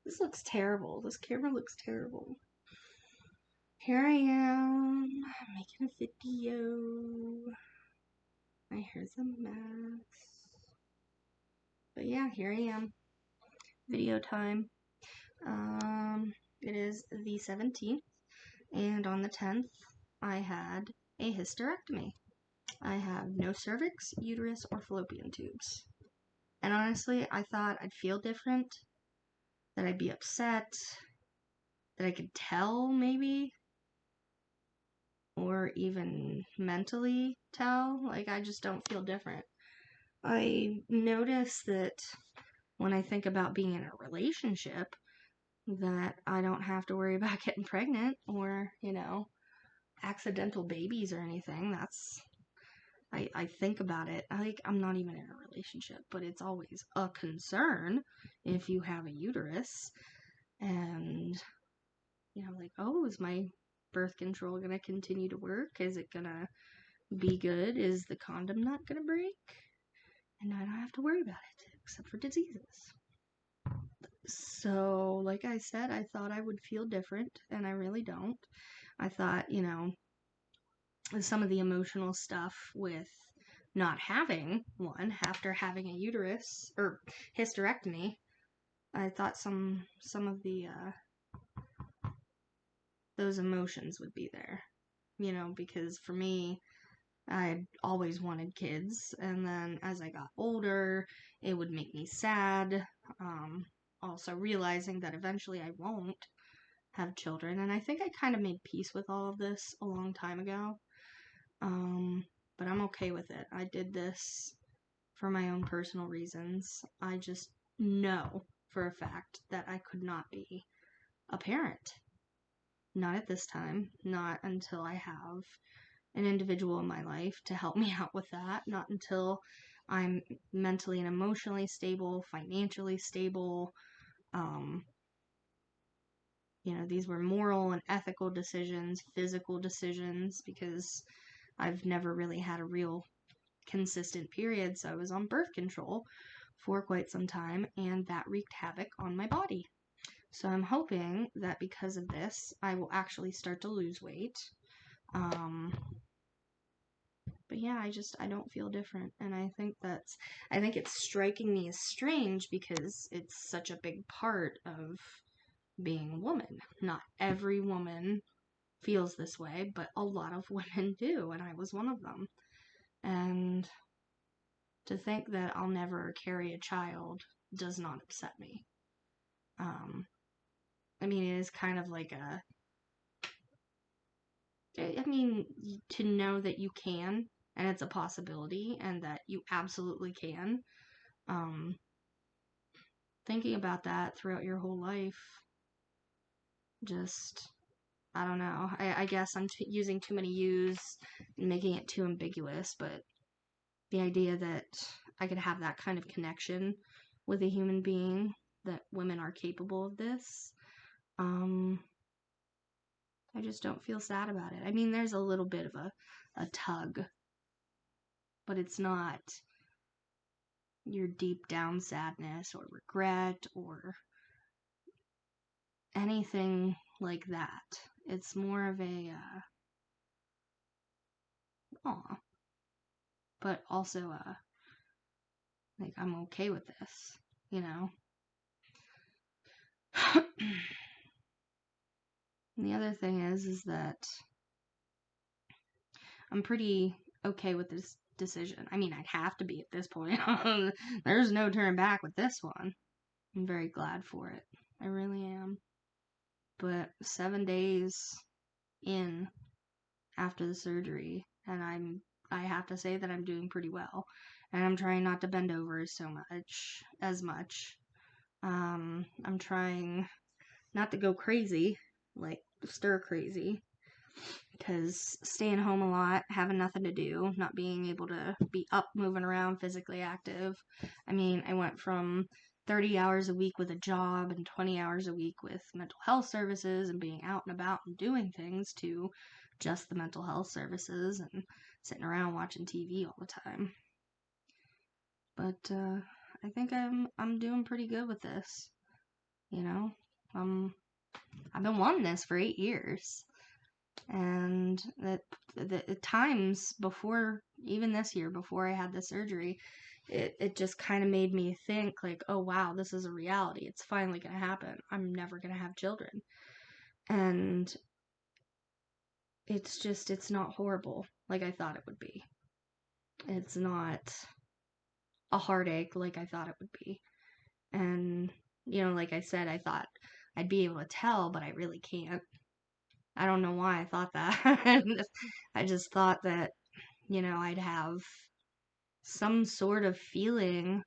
This looks terrible. This camera looks terrible. Here I am, making a video. My hair's a mess. But yeah, here I am. Video time. It is the 17th, and on the 10th, I had a hysterectomy. I have no cervix, uterus, or fallopian tubes. And honestly, I thought I'd feel different, that I'd be upset, that I could tell maybe, or even mentally tell. Like, I just don't feel different. I notice that when I think about being in a relationship, that I don't have to worry about getting pregnant or, accidental babies or anything. I think about it. I'm not even in a relationship, but it's always a concern if you have a uterus. And, oh, is my birth control going to continue to work? Is it going to be good? Is the condom not going to break? And I don't have to worry about it, except for diseases. So, like I said, I thought I would feel different, and I really don't. I thought, some of the emotional stuff with not having one after having a uterus or hysterectomy, I thought some of the those emotions would be there, because for me, I always wanted kids, and then as I got older, it would make me sad. Also realizing that eventually I won't have children, and I think I kind of made peace with all of this a long time ago. But I'm okay with it. I did this for my own personal reasons. I just know for a fact that I could not be a parent. Not at this time. Not until I have an individual in my life to help me out with that. Not until I'm mentally and emotionally stable, financially stable. These were moral and ethical decisions, physical decisions, because I've never really had a real consistent period, so I was on birth control for quite some time, and that wreaked havoc on my body. So I'm hoping that because of this, I will actually start to lose weight. But yeah, I don't feel different, and I think it's striking me as strange because it's such a big part of being a woman. Not every woman feels this way, but a lot of women do, and I was one of them. And to think that I'll never carry a child does not upset me. It is kind of like to know that you can, and it's a possibility, and that you absolutely can. Thinking about that throughout your whole life, just, I don't know. I guess I'm using too many U's and making it too ambiguous, but the idea that I could have that kind of connection with a human being, that women are capable of this, I just don't feel sad about it. There's a little bit of a tug, but it's not your deep down sadness or regret or anything like that. It's more of a aw, but also like, I'm okay with this, And the other thing is that I'm pretty okay with this decision. I'd have to be at this point. There's no turn back with this one. I'm very glad for it. I really am. But 7 days in after the surgery, and I have to say that I'm doing pretty well. And I'm trying not to bend over as much. I'm trying not to go crazy, like stir crazy, because staying home a lot, having nothing to do, not being able to be up, moving around, physically active. I went from 30 hours a week with a job and 20 hours a week with mental health services and being out and about and doing things to just the mental health services and sitting around watching TV all the time. But I think I'm doing pretty good with this. you know? I've been wanting this for 8 years. And the times before, even this year, before I had the surgery, it just kind of made me think like, oh wow, this is a reality. It's finally going to happen. I'm never going to have children. And it's not horrible like I thought it would be. It's not a heartache like I thought it would be. And, like I said, I thought I'd be able to tell, but I really can't. I don't know why I thought that. I just thought that, I'd have some sort of feeling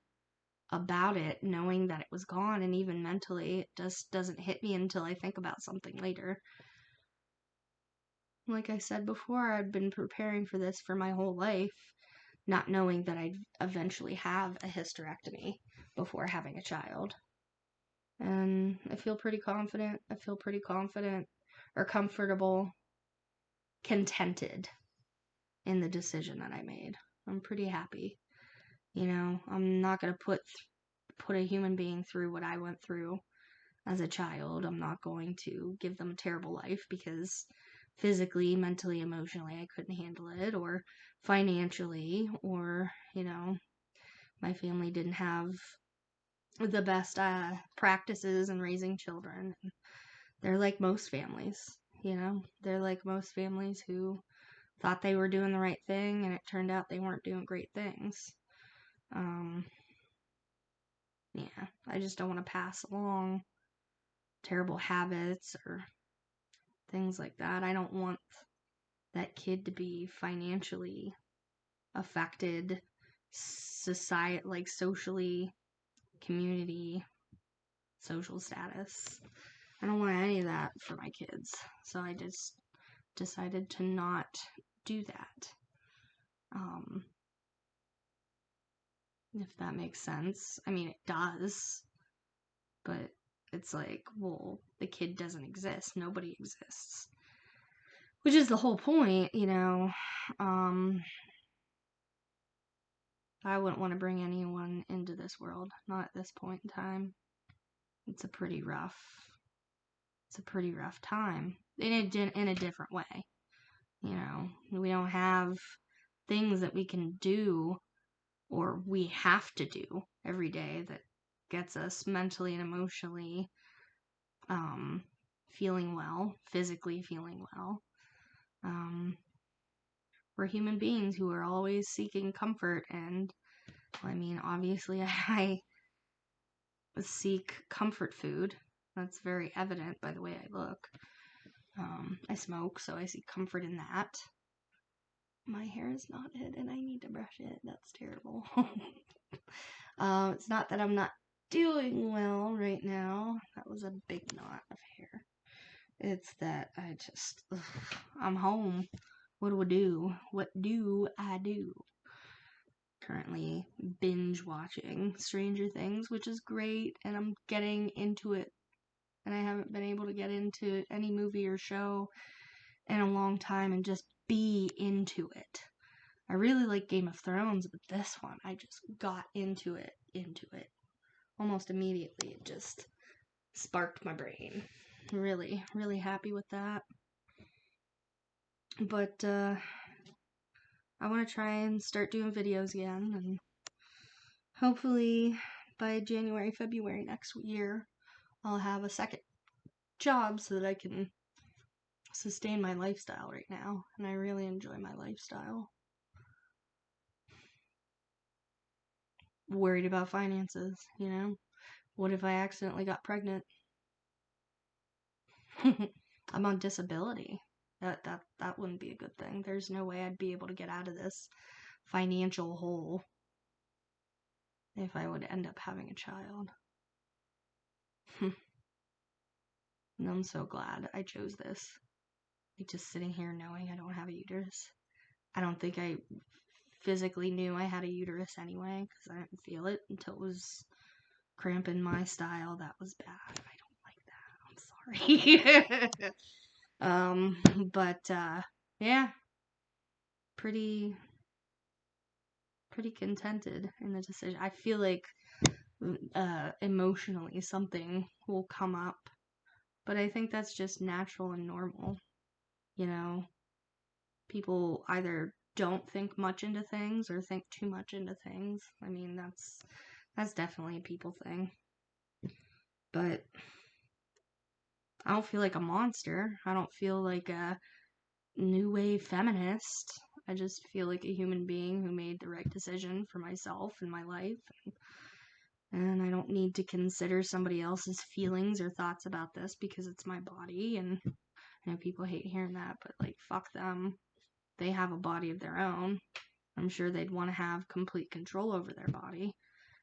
about it, knowing that it was gone, and even mentally, it just doesn't hit me until I think about something later. Like I said before, I've been preparing for this for my whole life, not knowing that I'd eventually have a hysterectomy before having a child. And I feel pretty confident. Or comfortable, contented in the decision that I made. I'm pretty happy. I'm not going to put a human being through what I went through as a child. I'm not going to give them a terrible life because physically, mentally, emotionally, I couldn't handle it, or financially, or, my family didn't have the best practices in raising children. They're like most families, they're like most families who thought they were doing the right thing, and it turned out they weren't doing great things. Yeah, I just don't want to pass along terrible habits or things like that. I don't want that kid to be financially affected, society, like socially, community, social status. I don't want any of that for my kids. So I just decided to not do that. If that makes sense. I mean, it does. But it's like, well, the kid doesn't exist. Nobody exists. Which is the whole point, I wouldn't want to bring anyone into this world. Not at this point in time. It's a pretty rough time. In a different way. We don't have things that we can do or we have to do every day that gets us mentally and emotionally feeling well, physically feeling well. We're human beings who are always seeking comfort, and I mean, obviously I seek comfort food. That's very evident by the way I look. I smoke, so I seek comfort in that. My hair is knotted and I need to brush it. That's terrible. It's not that I'm not doing well right now. That was a big knot of hair. It's that I'm home. What do I do? What do I do? Currently binge watching Stranger Things, which is great, and I'm getting into it. And I haven't been able to get into any movie or show in a long time and just be into it. I really like Game of Thrones, but this one, I just got into it. Almost immediately, it just sparked my brain. Really, really happy with that. But, I want to try and start doing videos again, and hopefully by January, February next year, I'll have a second job so that I can sustain my lifestyle right now, and I really enjoy my lifestyle. Worried about finances, What if I accidentally got pregnant? I'm on disability. That wouldn't be a good thing. There's no way I'd be able to get out of this financial hole if I would end up having a child. And I'm so glad I chose this. Like, just sitting here knowing I don't have a uterus. I don't think I physically knew I had a uterus anyway, because I didn't feel it until it was cramping my style. That was bad. I don't like that. I'm sorry. But yeah, pretty contented in the decision. I feel like emotionally something will come up. But I think that's just natural and normal. You know, people either don't think much into things or think too much into things. I mean, that's definitely a people thing. But I don't feel like a monster. I don't feel like a new wave feminist. I just feel like a human being who made the right decision for myself and my life. And I don't need to consider somebody else's feelings or thoughts about this because it's my body. And I know people hate hearing that, but like, fuck them. They have a body of their own. I'm sure they'd want to have complete control over their body,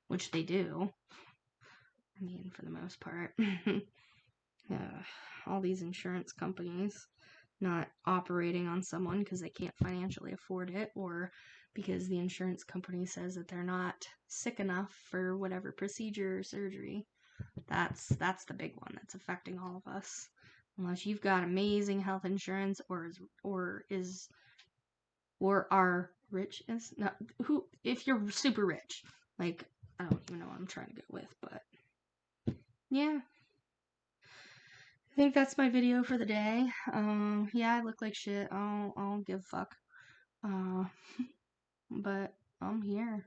which they do. I mean, for the most part. All these insurance companies not operating on someone because they can't financially afford it, or because the insurance company says that they're not sick enough for whatever procedure or surgery. That's the big one that's affecting all of us. Unless you've got amazing health insurance or are rich, is not who, if you're super rich. Like, I don't even know what I'm trying to go with, but yeah. I think that's my video for the day. Yeah, I look like shit. I don't give a fuck. But I'm here.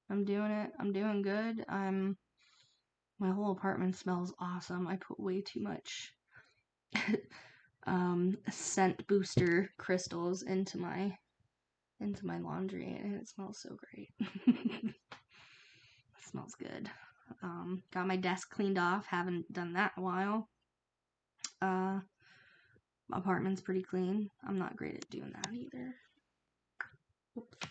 I'm doing it. I'm doing good. My whole apartment smells awesome. I put way too much scent booster crystals into my laundry, and it smells so great. It smells good. Got my desk cleaned off. Haven't done that in a while. My apartment's pretty clean. I'm not great at doing that either. Oops.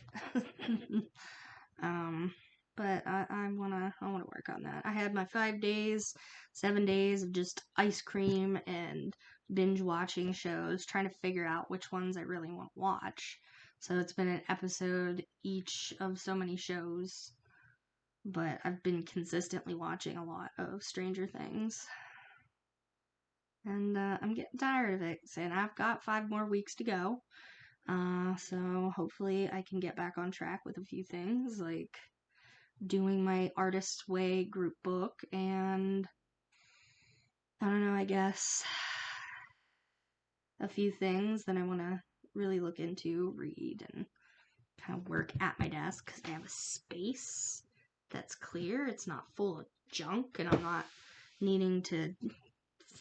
But I wanna work on that. I had my 7 days of just ice cream and binge watching shows, trying to figure out which ones I really want to watch. So it's been an episode each of so many shows, but I've been consistently watching a lot of Stranger Things. And I'm getting tired of it, and I've got 5 more weeks to go. So hopefully I can get back on track with a few things, like doing my Artist's Way group book, and I don't know, I guess a few things that I want to really look into, read, and kind of work at my desk because I have a space that's clear. It's not full of junk, and I'm not needing to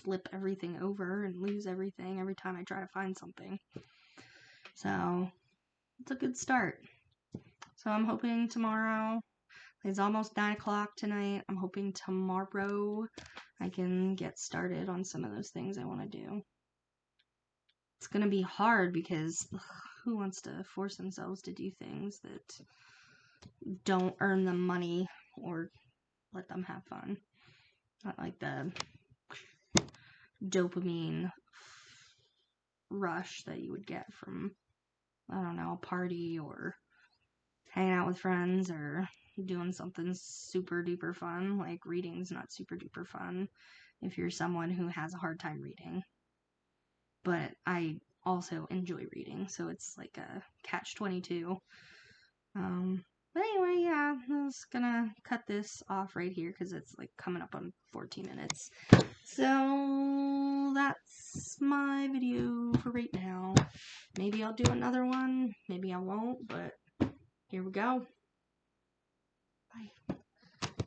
flip everything over and lose everything every time I try to find something. So it's a good start. So I'm hoping tomorrow, it's almost 9 o'clock tonight, I'm hoping tomorrow I can get started on some of those things I want to do. It's going to be hard because who wants to force themselves to do things that don't earn them money or let them have fun? Not like the dopamine rush that you would get from, I don't know, a party or hanging out with friends or doing something super duper fun. Like, reading's not super duper fun if you're someone who has a hard time reading. But I also enjoy reading, so it's like a catch-22. But anyway, yeah, I'm just gonna cut this off right here because it's like coming up on 14 minutes. So that's my video for right now. Maybe I'll do another one, maybe I won't, but here we go. Bye.